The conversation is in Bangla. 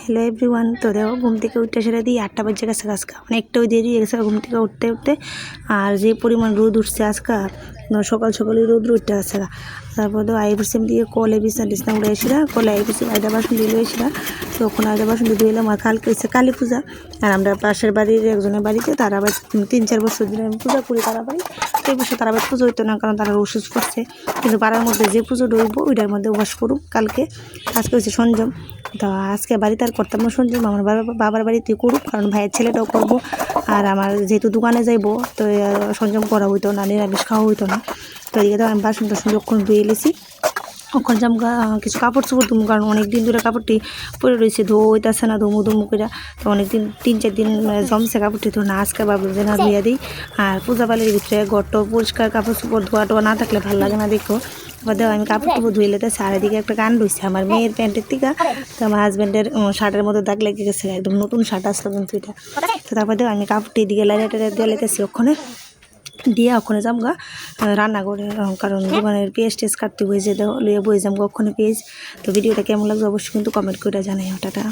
Hello everyone. তো দেখো ঘুম থেকে উঠতে সেটা দিয়ে 8টা বাজে গেছে আজকে, অনেকটাই দেরি হয়ে গেছে ঘুম থেকে উঠতে উঠতে। আর যে পরিমাণ রোদ উঠছে আজকে, সকাল সকালে রোদ উঠতে আসছে। তারপর তো আইবুসিম দিয়ে কলে বিছনা টিছনা উড়ে এসেছিলা, কলে আইবুসি আয়দা বাসন দিয়ে এসেছিলা। তো ওখানে আয়দা বাসন দিয়ে এলাম। আর কালকে হচ্ছে কালী পূজা, আর আমরা পাশের বাড়ির একজনের বাড়িতে তারা আবার 3-4 বছর ধরে আমি পূজা করি তারা বাড়ি। এই বছর তারা আবার পুজো হইতো না, কারণ তারা ওষুধ করছে। কিন্তু পাড়ার মধ্যে যে পুজো ডইব ওইটার মধ্যে উপবাস করুক কালকে। আজকে হচ্ছে সঞ্জম, তো আজকে বাড়িতে আর করতাম না সঞ্জম, আমার বাবার বাড়িতে করুক, কারণ ভাইয়ের ছেলেটাও করবো। আর আমার যেহেতু দোকানে যাইবো, তো সঞ্জম করা হইতো না, নিরামিষ খাওয়া হইতো না। তো এদিকে তো আমি বাসন টাসন যখন ধুয়ে এলেছি, ওখানে জামগা কিছু কাপড় চোপড় ধুমু, কারণ অনেক দিন ধরে কাপড়টি পরে রয়েছে, ধোইতেছে না ধুমু করে। তো অনেকদিন 3-4 দিন জমছে কাপড়টি, তো না আজকে ভাবলাম যে না ধুয়ে দিই। আর পূজা পালের ভিতরে ঘরটা পরিষ্কার, কাপড় চোপড় ধোয়া টোয়া না থাকলে ভালো লাগে না। দেখো এবার দেখো আমি কাপড় টাপড় ধুয়ে লেতেছি, আর এদিকে একটা গান রয়েছে আমার মেয়ের প্যান্টের থেকে। তো আমার হাজব্যান্ডের শার্টের মধ্যে দাগ লেগে গেছে, একদম নতুন শার্ট আসলো কিন্তু এটা। তো তারপর দেখো আমি কাপড়টি এদিকে লাইটা দিয়ে লেতেছি ওখানে দিয়ে, ওখানে যামগা রান্না করে, কারণ দোকানের পেঁয়াজ টেস্ট কাটতে হয়েছে, লইয়া বয়ে যামগা ওখানে পেঁয়াজ। তো ভিডিওটা কেমন লাগবে অবশ্যই কিন্তু কমেন্ট করে জানাই। টাটা।